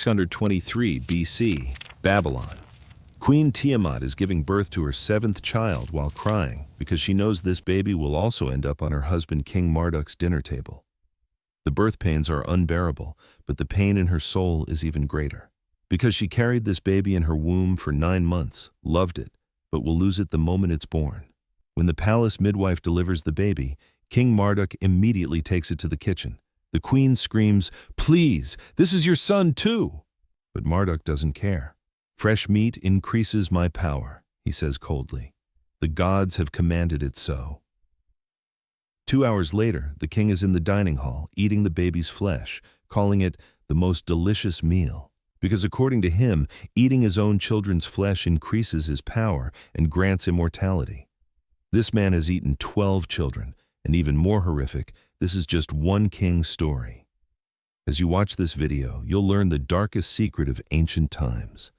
623 BC, Babylon. Queen Tiamat is giving birth to her seventh child while crying because she knows this baby will also end up on her husband King Marduk's dinner table. The birth pains are unbearable, but the pain in her soul is even greater. Because she carried this baby in her womb for 9 months, loved it, but will lose it the moment it's born. When the palace midwife delivers the baby, King Marduk immediately takes it to the kitchen. The queen screams, "Please, this is your son too!" But Marduk doesn't care. "Fresh meat increases my power," he says coldly. "The gods have commanded it so." 2 hours later, the king is in the dining hall, eating the baby's flesh, calling it the most delicious meal. Because according to him, eating his own children's flesh increases his power and grants immortality. This man has eaten 12 children, and even more horrific, this is just one king's story. As you watch this video, you'll learn the darkest secret of ancient times.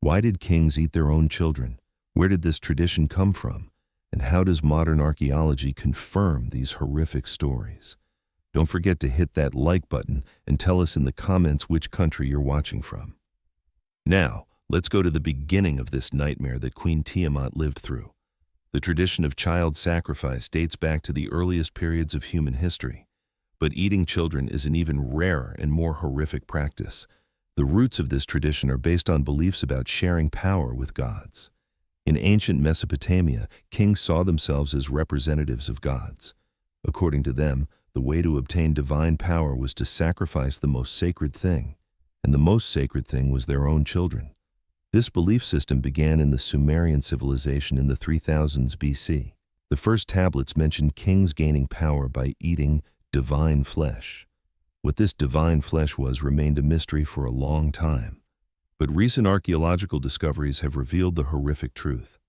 Why did kings eat their own children? Where did this tradition come from? And how does modern archaeology confirm these horrific stories? Don't forget to hit that like button and tell us in the comments which country you're watching from. Now, let's go to the beginning of this nightmare that Queen Tiamat lived through. The tradition of child sacrifice dates back to the earliest periods of human history. But eating children is an even rarer and more horrific practice. The roots of this tradition are based on beliefs about sharing power with gods. In ancient Mesopotamia, kings saw themselves as representatives of gods. According to them, the way to obtain divine power was to sacrifice the most sacred thing, and the most sacred thing was their own children. This belief system began in the Sumerian civilization in the 3000s BC. The first tablets mentioned kings gaining power by eating divine flesh. What this divine flesh was remained a mystery for a long time. But recent archaeological discoveries have revealed the horrific truth.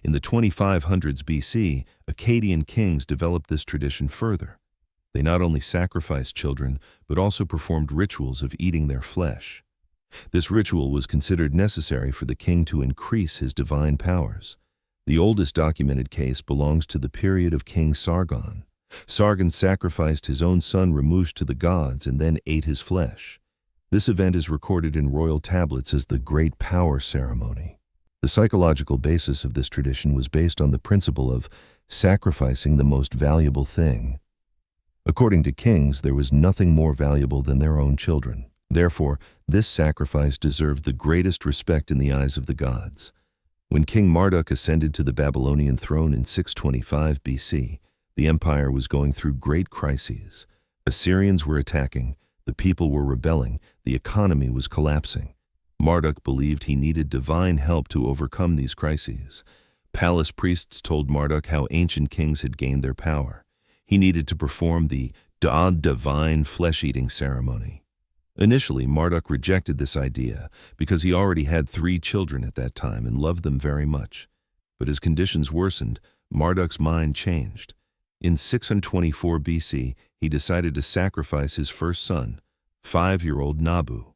In the 2500s BC, Akkadian kings developed this tradition further. They not only sacrificed children, but also performed rituals of eating their flesh. This ritual was considered necessary for the king to increase his divine powers. The oldest documented case belongs to the period of King Sargon. Sargon sacrificed his own son Ramush to the gods and then ate his flesh. This event is recorded in royal tablets as the Great Power Ceremony. The psychological basis of this tradition was based on the principle of sacrificing the most valuable thing. According to kings, there was nothing more valuable than their own children. Therefore, this sacrifice deserved the greatest respect in the eyes of the gods. When King Marduk ascended to the Babylonian throne in 625 BC, the empire was going through great crises. Assyrians were attacking, the people were rebelling, the economy was collapsing. Marduk believed he needed divine help to overcome these crises. Palace priests told Marduk how ancient kings had gained their power. He needed to perform the divine flesh-eating ceremony. Initially, Marduk rejected this idea because he already had 3 children at that time and loved them very much. But as conditions worsened, Marduk's mind changed. In 624 BC, he decided to sacrifice his first son, 5-year-old Nabu.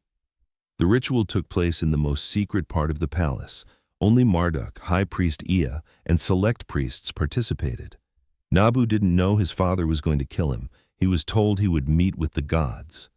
The ritual took place in the most secret part of the palace. Only Marduk, High Priest Ea, and select priests participated. Nabu didn't know his father was going to kill him. He was told he would meet with the gods.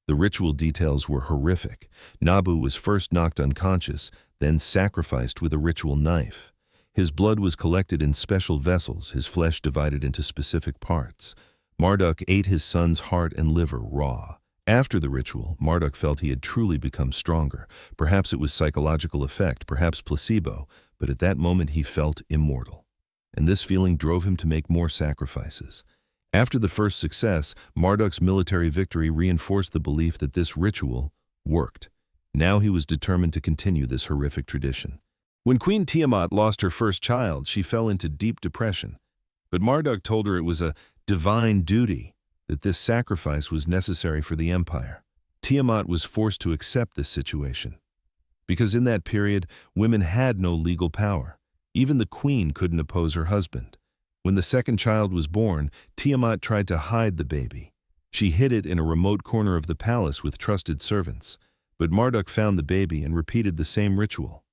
The ritual details were horrific. Nabu was first knocked unconscious, then sacrificed with a ritual knife. His blood was collected in special vessels, his flesh divided into specific parts. Marduk ate his son's heart and liver raw. After the ritual, Marduk felt he had truly become stronger. Perhaps it was psychological effect, perhaps placebo, but at that moment he felt immortal. And this feeling drove him to make more sacrifices. After the first success, Marduk's military victory reinforced the belief that this ritual worked. Now he was determined to continue this horrific tradition. When Queen Tiamat lost her first child, she fell into deep depression. But Marduk told her it was a divine duty, that this sacrifice was necessary for the empire. Tiamat was forced to accept this situation. Because in that period, women had no legal power. Even the queen couldn't oppose her husband. When the second child was born, Tiamat tried to hide the baby. She hid it in a remote corner of the palace with trusted servants. But Marduk found the baby and repeated the same ritual.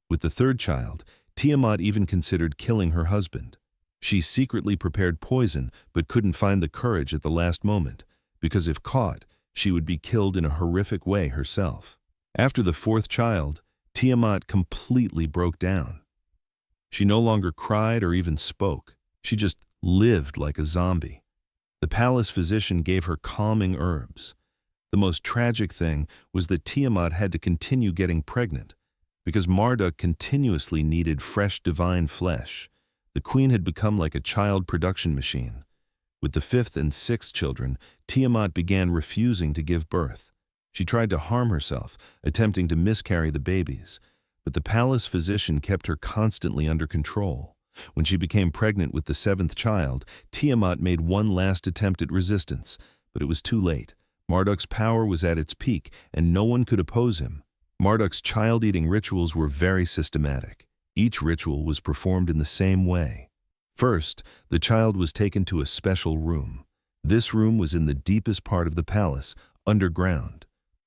With the third child, Tiamat even considered killing her husband. She secretly prepared poison but couldn't find the courage at the last moment, because if caught, she would be killed in a horrific way herself. After the fourth child, Tiamat completely broke down. She no longer cried or even spoke. She just lived like a zombie. The palace physician gave her calming herbs. The most tragic thing was that Tiamat had to continue getting pregnant. Because Marduk continuously needed fresh divine flesh, the queen had become like a child production machine. With the fifth and sixth children, Tiamat began refusing to give birth. She tried to harm herself, attempting to miscarry the babies, but the palace physician kept her constantly under control. When she became pregnant with the seventh child, Tiamat made one last attempt at resistance, but it was too late. Marduk's power was at its peak, and no one could oppose him. Marduk's child-eating rituals were very systematic. Each ritual was performed in the same way. First, the child was taken to a special room. This room was in the deepest part of the palace, underground.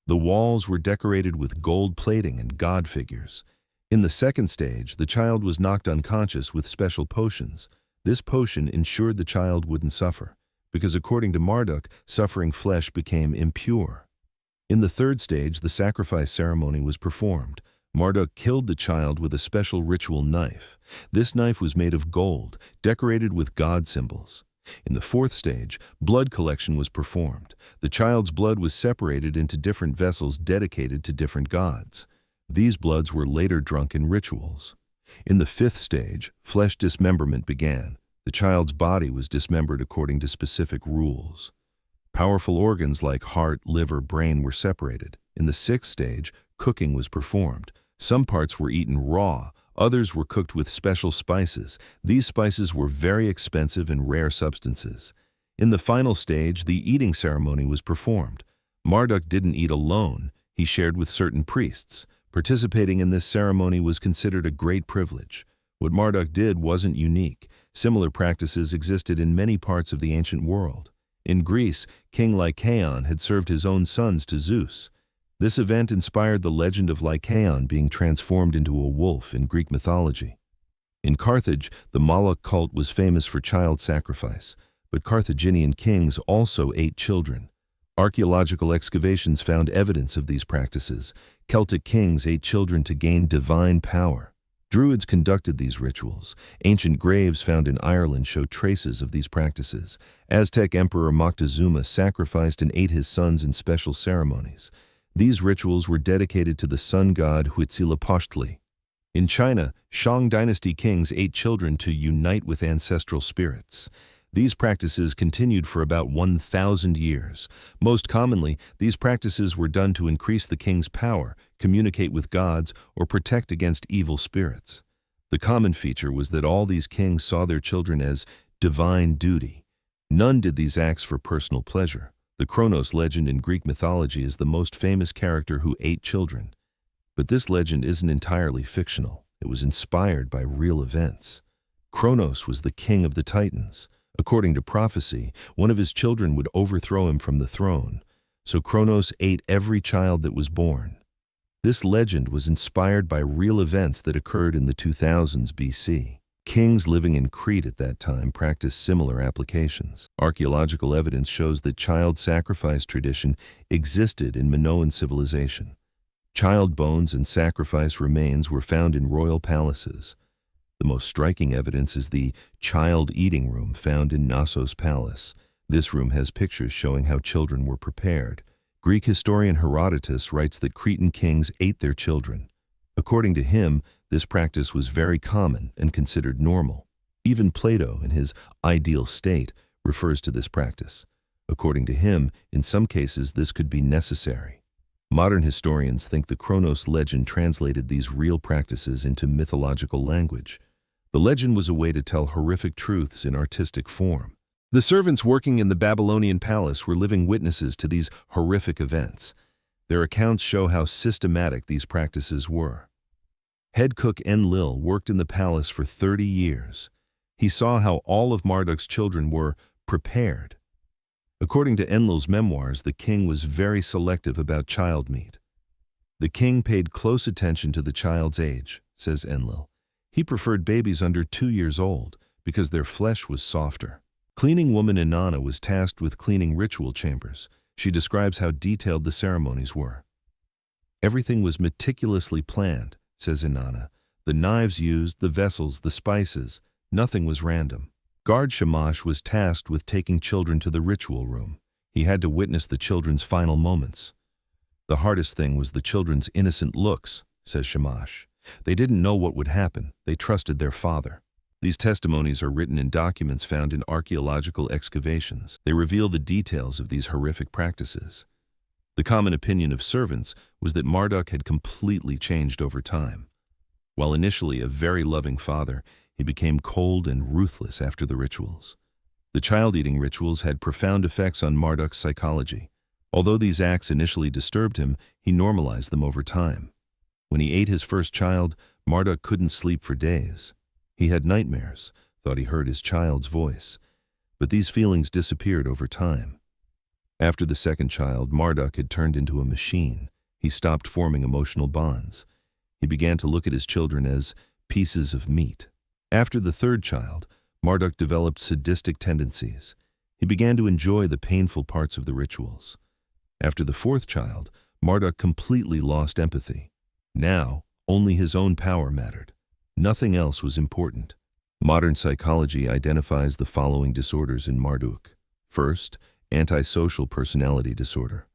The walls were decorated with gold plating and god figures. In the second stage, the child was knocked unconscious with special potions. This potion ensured the child wouldn't suffer, because according to Marduk, suffering flesh became impure. In the third stage, the sacrifice ceremony was performed. Marduk killed the child with a special ritual knife. This knife was made of gold, decorated with god symbols. In the fourth stage, blood collection was performed. The child's blood was separated into different vessels dedicated to different gods. These bloods were later drunk in rituals. In the fifth stage, flesh dismemberment began. The child's body was dismembered according to specific rules. Powerful organs like heart, liver, brain were separated. In the sixth stage, cooking was performed. Some parts were eaten raw, others were cooked with special spices. These spices were very expensive and rare substances. In the final stage, the eating ceremony was performed. Marduk didn't eat alone, he shared with certain priests. Participating in this ceremony was considered a great privilege. What Marduk did wasn't unique. Similar practices existed in many parts of the ancient world. In Greece, King Lycaon had served his own sons to Zeus. This event inspired the legend of Lycaon being transformed into a wolf in Greek mythology. In Carthage, the Moloch cult was famous for child sacrifice, but Carthaginian kings also ate children. Archaeological excavations found evidence of these practices. Celtic kings ate children to gain divine power. Druids conducted these rituals. Ancient graves found in Ireland show traces of these practices. Aztec Emperor Moctezuma sacrificed and ate his sons in special ceremonies. These rituals were dedicated to the sun god Huitzilopochtli. In China, Shang dynasty kings ate children to unite with ancestral spirits. These practices continued for about 1,000 years. Most commonly, these practices were done to increase the king's power, communicate with gods, or protect against evil spirits. The common feature was that all these kings saw their children as divine duty. None did these acts for personal pleasure. The Kronos legend in Greek mythology is the most famous character who ate children. But this legend isn't entirely fictional. It was inspired by real events. Kronos was the king of the Titans. According to prophecy, one of his children would overthrow him from the throne, so Kronos ate every child that was born. This legend was inspired by real events that occurred in the 2000s BC. Kings living in Crete at that time practiced similar applications. Archaeological evidence shows that child sacrifice tradition existed in Minoan civilization. Child bones and sacrifice remains were found in royal palaces. The most striking evidence is the child eating room found in Knossos Palace. This room has pictures showing how children were prepared. Greek historian Herodotus writes that Cretan kings ate their children. According to him, this practice was very common and considered normal. Even Plato, in his Ideal State, refers to this practice. According to him, in some cases this could be necessary. Modern historians think the Kronos legend translated these real practices into mythological language. The legend was a way to tell horrific truths in artistic form. The servants working in the Babylonian palace were living witnesses to these horrific events. Their accounts show how systematic these practices were. Head cook Enlil worked in the palace for 30 years. He saw how all of Marduk's children were prepared. According to Enlil's memoirs, the king was very selective about child meat. The king paid close attention to the child's age, says Enlil. He preferred babies under 2 years old because their flesh was softer. Cleaning woman Inanna was tasked with cleaning ritual chambers. She describes how detailed the ceremonies were. Everything was meticulously planned, says Inanna. The knives used, the vessels, the spices, nothing was random. Guard Shamash was tasked with taking children to the ritual room. He had to witness the children's final moments. The hardest thing was the children's innocent looks, says Shamash. They didn't know what would happen. They trusted their father. These testimonies are written in documents found in archaeological excavations. They reveal the details of these horrific practices. The common opinion of servants was that Marduk had completely changed over time. While initially a very loving father, he became cold and ruthless after the rituals. The child-eating rituals had profound effects on Marduk's psychology. Although these acts initially disturbed him, he normalized them over time. When he ate his first child, Marduk couldn't sleep for days. He had nightmares, thought he heard his child's voice. But these feelings disappeared over time. After the second child, Marduk had turned into a machine. He stopped forming emotional bonds. He began to look at his children as pieces of meat. After the third child, Marduk developed sadistic tendencies. He began to enjoy the painful parts of the rituals. After the fourth child, Marduk completely lost empathy. Now, only his own power mattered. Nothing else was important. Modern psychology identifies the following disorders in Marduk. First, antisocial personality disorder.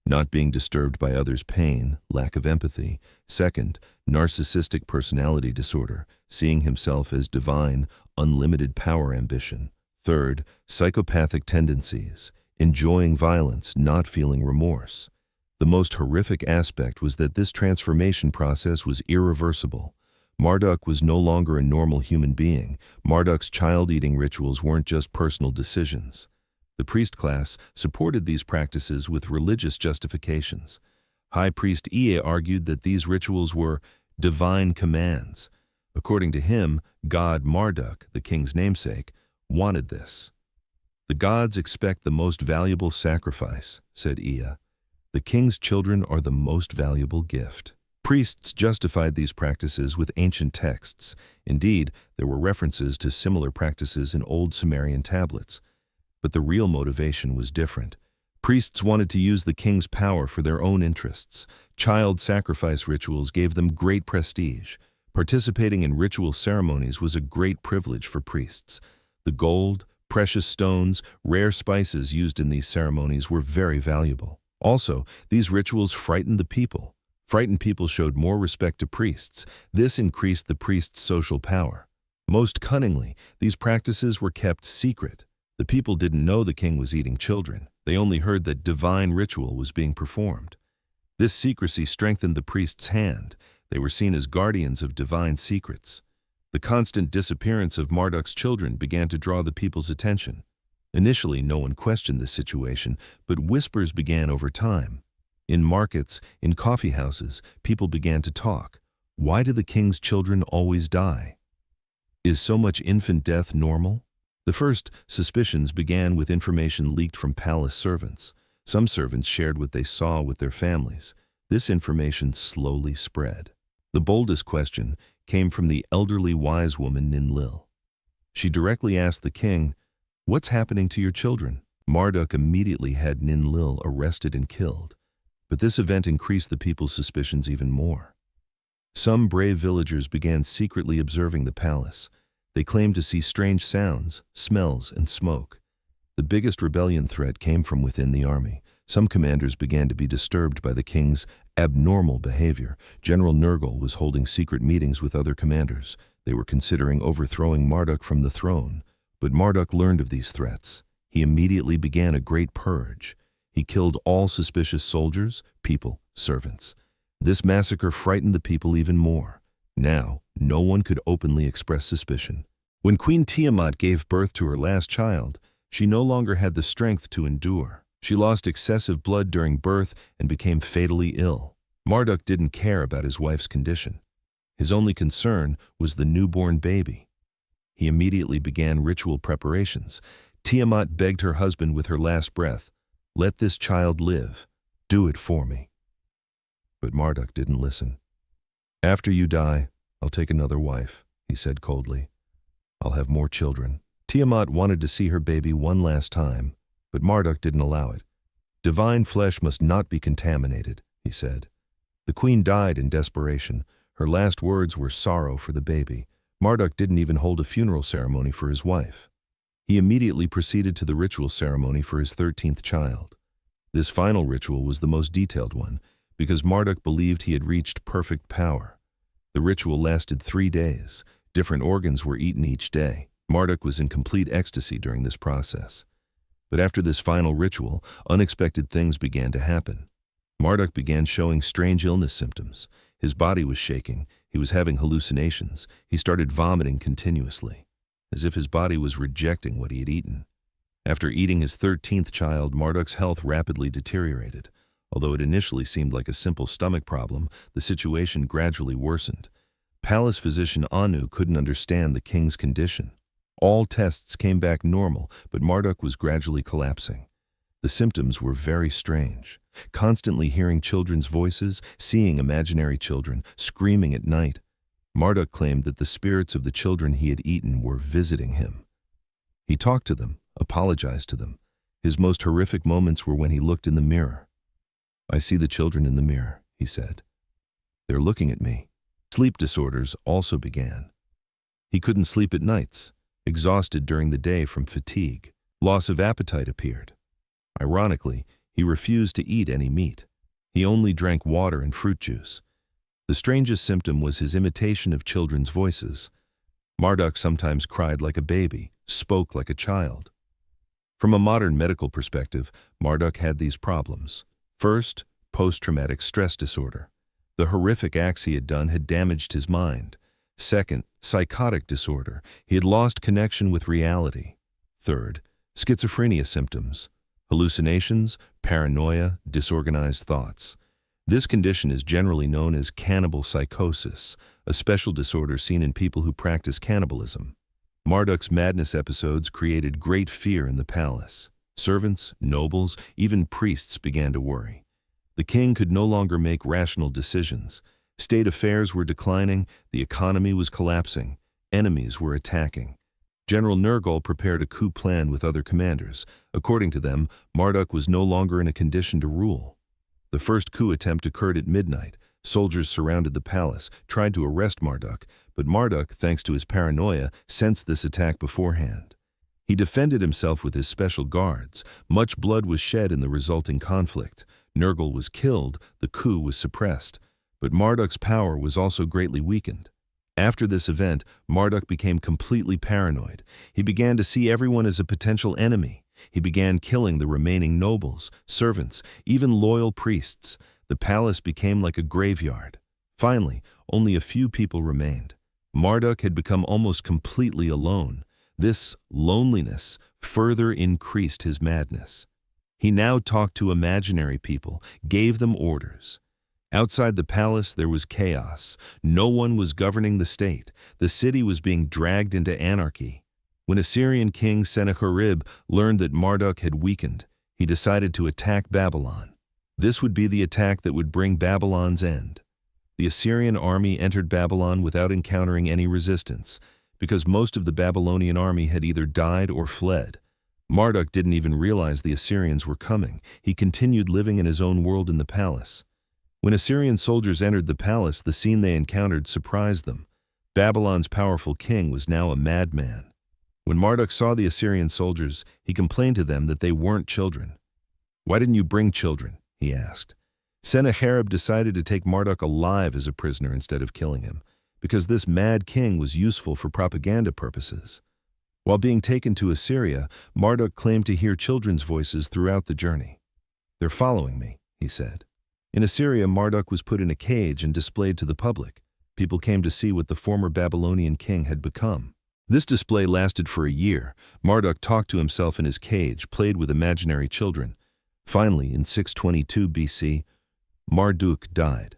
Not being disturbed by others' pain, lack of empathy. Second, narcissistic personality disorder, seeing himself as divine, unlimited power ambition. Third, psychopathic tendencies, enjoying violence, not feeling remorse. The most horrific aspect was that this transformation process was irreversible. Marduk was no longer a normal human being. Marduk's child-eating rituals weren't just personal decisions. The priest class supported these practices with religious justifications. High priest Ea argued that these rituals were divine commands. According to him, God Marduk, the king's namesake, wanted this. The gods expect the most valuable sacrifice, said Ea. The king's children are the most valuable gift. Priests justified these practices with ancient texts. Indeed, there were references to similar practices in old Sumerian tablets. But the real motivation was different. Priests wanted to use the king's power for their own interests. Child sacrifice rituals gave them great prestige. Participating in ritual ceremonies was a great privilege for priests. The gold, precious stones, rare spices used in these ceremonies were very valuable. Also, these rituals frightened the people. Frightened people showed more respect to priests. This increased the priest's social power. Most cunningly, these practices were kept secret. The people didn't know the king was eating children. They only heard that divine ritual was being performed. This secrecy strengthened the priest's hand. They were seen as guardians of divine secrets. The constant disappearance of Marduk's children began to draw the people's attention. Initially, no one questioned this situation, but whispers began over time. In markets, in coffee houses, people began to talk. Why do the king's children always die? Is so much infant death normal? The first suspicions began with information leaked from palace servants. Some servants shared what they saw with their families. This information slowly spread. The boldest question came from the elderly wise woman Ninlil. She directly asked the king, "What's happening to your children?" Marduk immediately had Ninlil arrested and killed. But this event increased the people's suspicions even more. Some brave villagers began secretly observing the palace. They claimed to see strange sounds, smells, and smoke. The biggest rebellion threat came from within the army. Some commanders began to be disturbed by the king's abnormal behavior. General Nergal was holding secret meetings with other commanders. They were considering overthrowing Marduk from the throne. But Marduk learned of these threats. He immediately began a great purge. He killed all suspicious soldiers, people, servants. This massacre frightened the people even more. Now, no one could openly express suspicion. When Queen Tiamat gave birth to her last child, she no longer had the strength to endure. She lost excessive blood during birth and became fatally ill. Marduk didn't care about his wife's condition. His only concern was the newborn baby. He immediately began ritual preparations. Tiamat begged her husband with her last breath, "Let this child live. Do it for me." But Marduk didn't listen. "After you die, I'll take another wife," he said coldly. "I'll have more children." Tiamat wanted to see her baby one last time, but Marduk didn't allow it. "Divine flesh must not be contaminated," he said. The queen died in desperation. Her last words were sorrow for the baby. Marduk didn't even hold a funeral ceremony for his wife. He immediately proceeded to the ritual ceremony for his 13th child. This final ritual was the most detailed one, because Marduk believed he had reached perfect power. The ritual lasted 3 days. Different organs were eaten each day. Marduk was in complete ecstasy during this process. But after this final ritual, unexpected things began to happen. Marduk began showing strange illness symptoms. His body was shaking. He was having hallucinations. He started vomiting continuously, as if his body was rejecting what he had eaten. After eating his 13th child, Marduk's health rapidly deteriorated. Although it initially seemed like a simple stomach problem, the situation gradually worsened. Palace physician Anu couldn't understand the king's condition. All tests came back normal, but Marduk was gradually collapsing. The symptoms were very strange. Constantly hearing children's voices, seeing imaginary children, screaming at night. Marduk claimed that the spirits of the children he had eaten were visiting him. He talked to them, apologized to them. His most horrific moments were when he looked in the mirror. "I see the children in the mirror," he said. "They're looking at me." Sleep disorders also began. He couldn't sleep at nights. Exhausted during the day from fatigue. Loss of appetite appeared. Ironically, he refused to eat any meat. He only drank water and fruit juice. The strangest symptom was his imitation of children's voices. Marduk sometimes cried like a baby, spoke like a child. From a modern medical perspective, Marduk had these problems. First, post-traumatic stress disorder. The horrific acts he had done had damaged his mind. Second, psychotic disorder. He had lost connection with reality. Third, schizophrenia symptoms. Hallucinations, paranoia, disorganized thoughts. This condition is generally known as cannibal psychosis, a special disorder seen in people who practice cannibalism. Marduk's madness episodes created great fear in the palace. Servants, nobles, even priests began to worry. The king could no longer make rational decisions. State affairs were declining, the economy was collapsing, enemies were attacking. General Nergal prepared a coup plan with other commanders. According to them, Marduk was no longer in a condition to rule. The first coup attempt occurred at midnight. Soldiers surrounded the palace, tried to arrest Marduk, but Marduk, thanks to his paranoia, sensed this attack beforehand. He defended himself with his special guards. Much blood was shed in the resulting conflict. Nergal was killed, the coup was suppressed. But Marduk's power was also greatly weakened. After this event, Marduk became completely paranoid. He began to see everyone as a potential enemy. He began killing the remaining nobles, servants, even loyal priests. The palace became like a graveyard. Finally, only a few people remained. Marduk had become almost completely alone. This loneliness further increased his madness. He now talked to imaginary people, gave them orders. Outside the palace, there was chaos. No one was governing the state. The city was being dragged into anarchy. When Assyrian king Sennacherib learned that Marduk had weakened, he decided to attack Babylon. This would be the attack that would bring Babylon's end. The Assyrian army entered Babylon without encountering any resistance, because most of the Babylonian army had either died or fled. Marduk didn't even realize the Assyrians were coming. He continued living in his own world in the palace. When Assyrian soldiers entered the palace, the scene they encountered surprised them. Babylon's powerful king was now a madman. When Marduk saw the Assyrian soldiers, he complained to them that they weren't children. "Why didn't you bring children?" he asked. Sennacherib decided to take Marduk alive as a prisoner instead of killing him, because this mad king was useful for propaganda purposes. While being taken to Assyria, Marduk claimed to hear children's voices throughout the journey. "They're following me," he said. In Assyria, Marduk was put in a cage and displayed to the public. People came to see what the former Babylonian king had become. This display lasted for a year. Marduk talked to himself in his cage, played with imaginary children. Finally, in 622 BC, Marduk died.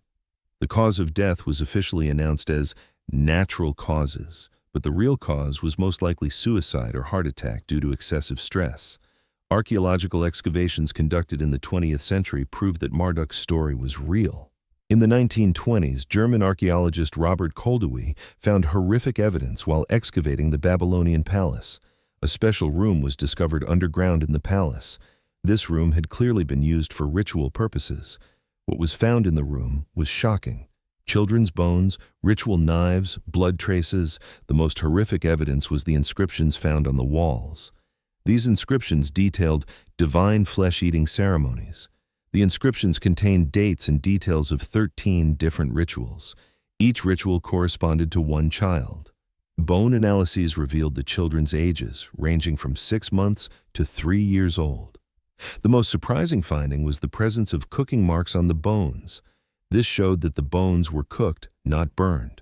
The cause of death was officially announced as natural causes, but the real cause was most likely suicide or heart attack due to excessive stress. Archaeological excavations conducted in the 20th century proved that Marduk's story was real. In the 1920s, German archaeologist Robert Koldewey found horrific evidence while excavating the Babylonian palace. A special room was discovered underground in the palace. This room had clearly been used for ritual purposes. What was found in the room was shocking. Children's bones, ritual knives, blood traces. The most horrific evidence was the inscriptions found on the walls. These inscriptions detailed divine flesh-eating ceremonies. The inscriptions contained dates and details of 13 different rituals. Each ritual corresponded to one child. Bone analyses revealed the children's ages, ranging from 6 months to 3 years old. The most surprising finding was the presence of cooking marks on the bones. This showed that the bones were cooked, not burned.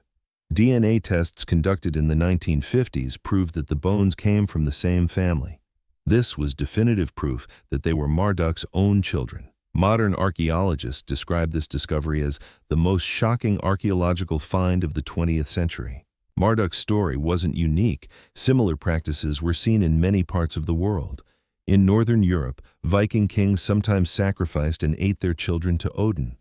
DNA tests conducted in the 1950s proved that the bones came from the same family. This was definitive proof that they were Marduk's own children. Modern archaeologists describe this discovery as the most shocking archaeological find of the 20th century. Marduk's story wasn't unique. Similar practices were seen in many parts of the world. In northern Europe, Viking kings sometimes sacrificed and ate their children to Odin.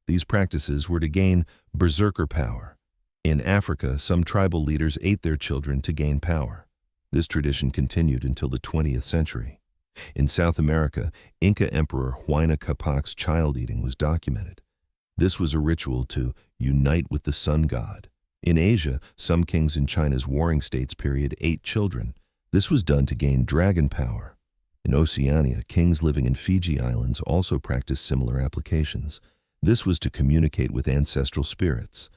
These practices were to gain berserker power. In Africa, some tribal leaders ate their children to gain power. This tradition continued until the 20th century. In South America, Inca Emperor Huayna Capac's child-eating was documented. This was a ritual to unite with the sun god. In Asia, some kings in China's Warring States period ate children. This was done to gain dragon power. In Oceania, kings living in Fiji Islands also practiced similar applications. This was to communicate with ancestral spirits.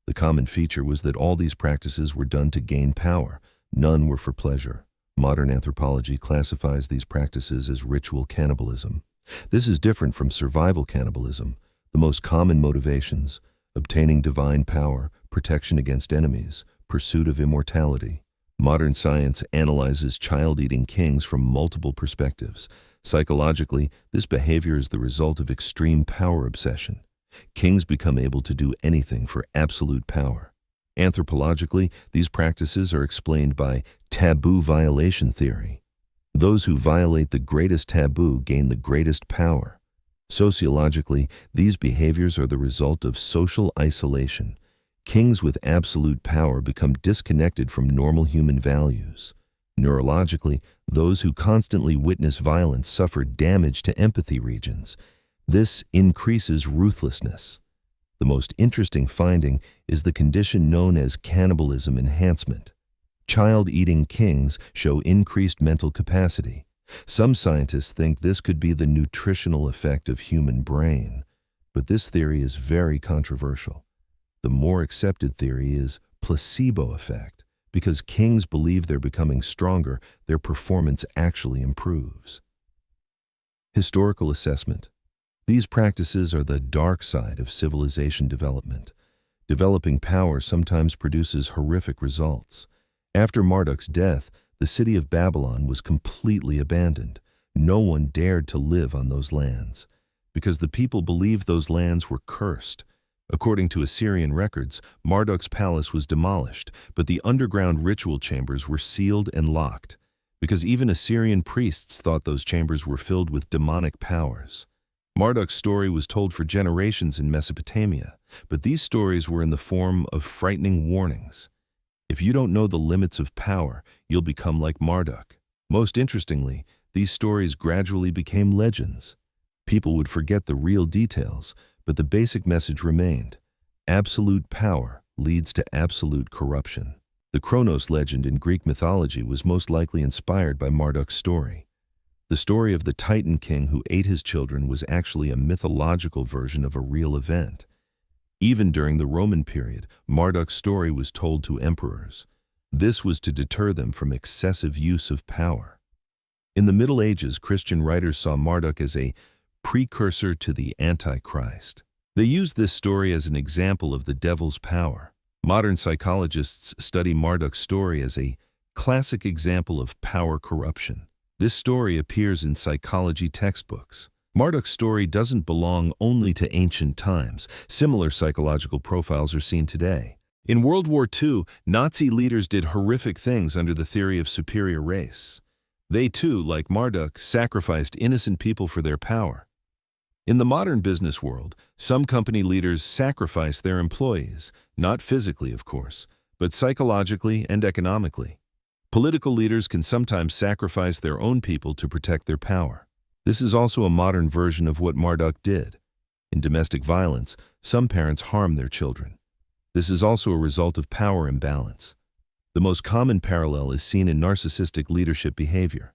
The common feature was that all these practices were done to gain power. None were for pleasure. Modern anthropology classifies these practices as ritual cannibalism. This is different from survival cannibalism. The most common motivations: obtaining divine power, protection against enemies, pursuit of immortality. Modern science analyzes child-eating kings from multiple perspectives. Psychologically, this behavior is the result of extreme power obsession. Kings become able to do anything for absolute power. Anthropologically, these practices are explained by taboo violation theory. Those who violate the greatest taboo gain the greatest power. Sociologically, these behaviors are the result of social isolation. Kings with absolute power become disconnected from normal human values. Neurologically, those who constantly witness violence suffer damage to empathy regions. This increases ruthlessness. The most interesting finding is the condition known as cannibalism enhancement. Child-eating kings show increased mental capacity. Some scientists think this could be the nutritional effect of human brain, but this theory is very controversial. The more accepted theory is placebo effect. Because kings believe they're becoming stronger, their performance actually improves. Historical assessment. These practices are the dark side of civilization development. Developing power sometimes produces horrific results. After Marduk's death, the city of Babylon was completely abandoned. No one dared to live on those lands, because the people believed those lands were cursed. According to Assyrian records, Marduk's palace was demolished, but the underground ritual chambers were sealed and locked, because even Assyrian priests thought those chambers were filled with demonic powers. Marduk's story was told for generations in Mesopotamia, but these stories were in the form of frightening warnings. If you don't know the limits of power, you'll become like Marduk. Most interestingly, these stories gradually became legends. People would forget the real details, but the basic message remained. Absolute power leads to absolute corruption. The Kronos legend in Greek mythology was most likely inspired by Marduk's story. The story of the Titan king who ate his children was actually a mythological version of a real event. Even during the Roman period, Marduk's story was told to emperors. This was to deter them from excessive use of power. In the Middle Ages, Christian writers saw Marduk as a precursor to the Antichrist. They used this story as an example of the devil's power. Modern psychologists study Marduk's story as a classic example of power corruption. This story appears in psychology textbooks. Marduk's story doesn't belong only to ancient times. Similar psychological profiles are seen today. In World War II, Nazi leaders did horrific things under the theory of superior race. They too, like Marduk, sacrificed innocent people for their power. In the modern business world, some company leaders sacrifice their employees, not physically, of course, but psychologically and economically. Political leaders can sometimes sacrifice their own people to protect their power. This is also a modern version of what Marduk did. In domestic violence, some parents harm their children. This is also a result of power imbalance. The most common parallel is seen in narcissistic leadership behavior.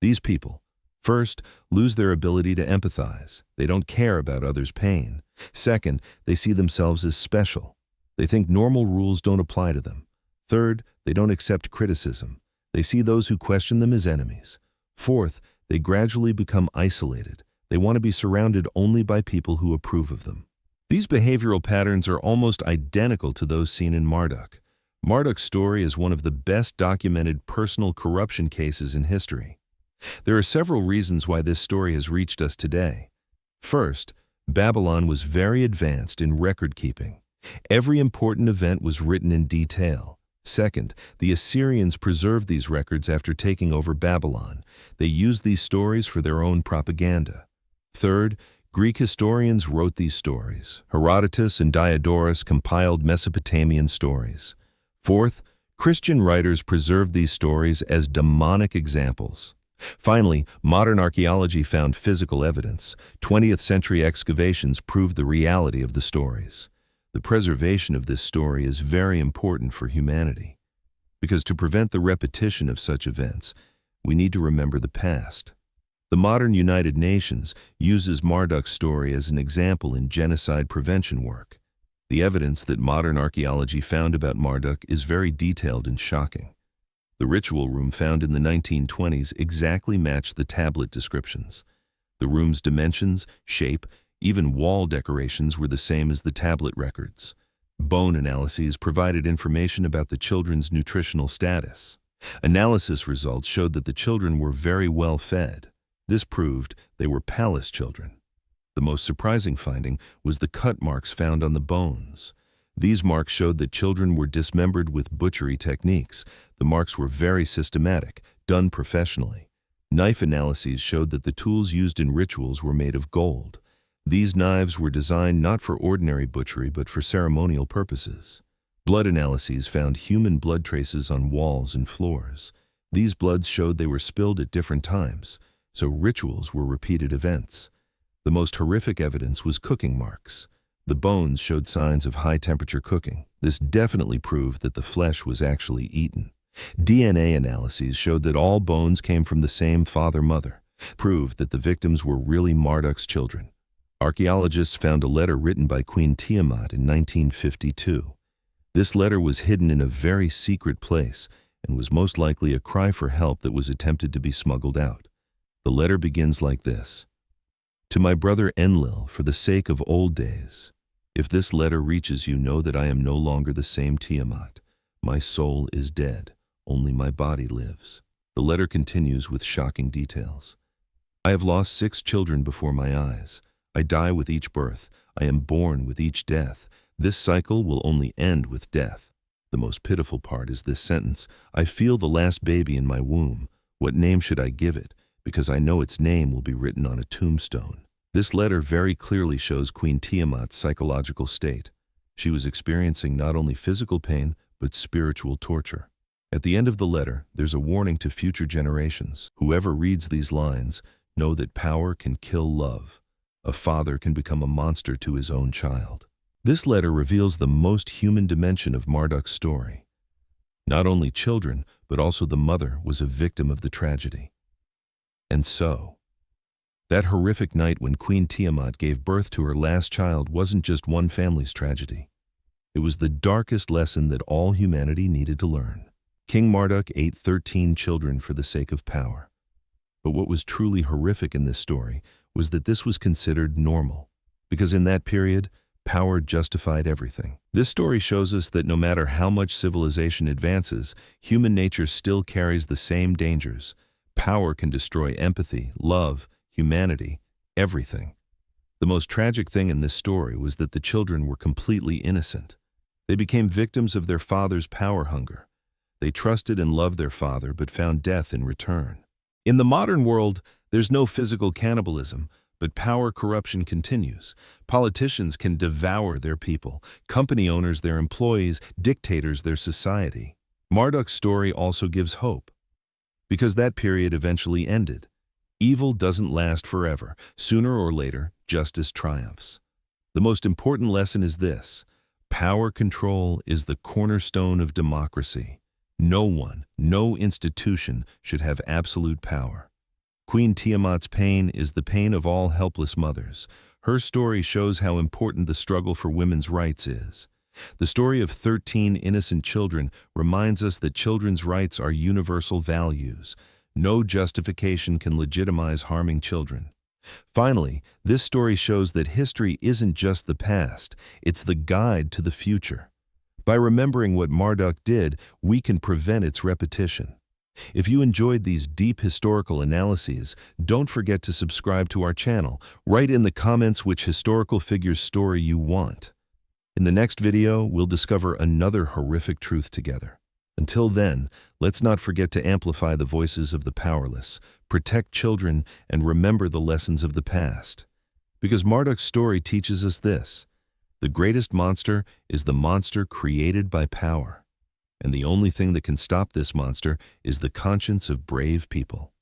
These people, first, lose their ability to empathize. They don't care about others' pain. Second, they see themselves as special. They think normal rules don't apply to them. Third, they don't accept criticism. They see those who question them as enemies. Fourth, they gradually become isolated. They want to be surrounded only by people who approve of them. These behavioral patterns are almost identical to those seen in Marduk. Marduk's story is one of the best documented personal corruption cases in history. There are several reasons why this story has reached us today. First, Babylon was very advanced in record-keeping. Every important event was written in detail. Second, the Assyrians preserved these records after taking over Babylon. They used these stories for their own propaganda. Third, Greek historians wrote these stories. Herodotus and Diodorus compiled Mesopotamian stories. Fourth, Christian writers preserved these stories as demonic examples. Finally, modern archaeology found physical evidence. 20th century excavations proved the reality of the stories. The preservation of this story is very important for humanity, because to prevent the repetition of such events, we need to remember the past. The modern United Nations uses Marduk's story as an example in genocide prevention work. The evidence that modern archaeology found about Marduk is very detailed and shocking. The ritual room found in the 1920s exactly matched the tablet descriptions. The room's dimensions, shape, even wall decorations were the same as the tablet records. Bone analyses provided information about the children's nutritional status. Analysis results showed that the children were very well fed. This proved they were palace children. The most surprising finding was the cut marks found on the bones. These marks showed that children were dismembered with butchery techniques. The marks were very systematic, done professionally. Knife analyses showed that the tools used in rituals were made of gold. These knives were designed not for ordinary butchery but for ceremonial purposes. Blood analyses found human blood traces on walls and floors. These bloods showed they were spilled at different times, so rituals were repeated events. The most horrific evidence was cooking marks. The bones showed signs of high-temperature cooking. This definitely proved that the flesh was actually eaten. DNA analyses showed that all bones came from the same father-mother, proved that the victims were really Marduk's children. Archaeologists found a letter written by Queen Tiamat in 1952. This letter was hidden in a very secret place and was most likely a cry for help that was attempted to be smuggled out. The letter begins like this: "To my brother Enlil, for the sake of old days. If this letter reaches you, know that I am no longer the same Tiamat. My soul is dead, only my body lives." The letter continues with shocking details. "I have lost 6 children before my eyes. I die with each birth. I am born with each death. This cycle will only end with death." The most pitiful part is this sentence: "I feel the last baby in my womb. What name should I give it? Because I know its name will be written on a tombstone." This letter very clearly shows Queen Tiamat's psychological state. She was experiencing not only physical pain, but spiritual torture. At the end of the letter, there's a warning to future generations. Whoever reads these lines, know that power can kill love. A father can become a monster to his own child. This letter reveals the most human dimension of Marduk's story. Not only children, but also the mother was a victim of the tragedy. And so, that horrific night when Queen Tiamat gave birth to her last child wasn't just one family's tragedy. It was the darkest lesson that all humanity needed to learn. King Marduk ate 13 children for the sake of power. But what was truly horrific in this story was that this was considered normal, because in that period, power justified everything. This story shows us that no matter how much civilization advances, human nature still carries the same dangers. Power can destroy empathy, love, humanity, everything. The most tragic thing in this story was that the children were completely innocent. They became victims of their father's power hunger. They trusted and loved their father but found death in return. In the modern world, there's no physical cannibalism, but power corruption continues. Politicians can devour their people, company owners their employees, dictators their society. Marduk's story also gives hope, because that period eventually ended. Evil doesn't last forever. Sooner or later, justice triumphs. The most important lesson is this: power control is the cornerstone of democracy. No one, no institution should have absolute power. Queen Tiamat's pain is the pain of all helpless mothers. Her story shows how important the struggle for women's rights is. The story of 13 innocent children reminds us that children's rights are universal values. No justification can legitimize harming children. Finally, this story shows that history isn't just the past, it's the guide to the future. By remembering what Marduk did, we can prevent its repetition. If you enjoyed these deep historical analyses, don't forget to subscribe to our channel. Write in the comments which historical figure's story you want. In the next video, we'll discover another horrific truth together. Until then, let's not forget to amplify the voices of the powerless, protect children, and remember the lessons of the past. Because Marduk's story teaches us this: the greatest monster is the monster created by power. And the only thing that can stop this monster is the conscience of brave people.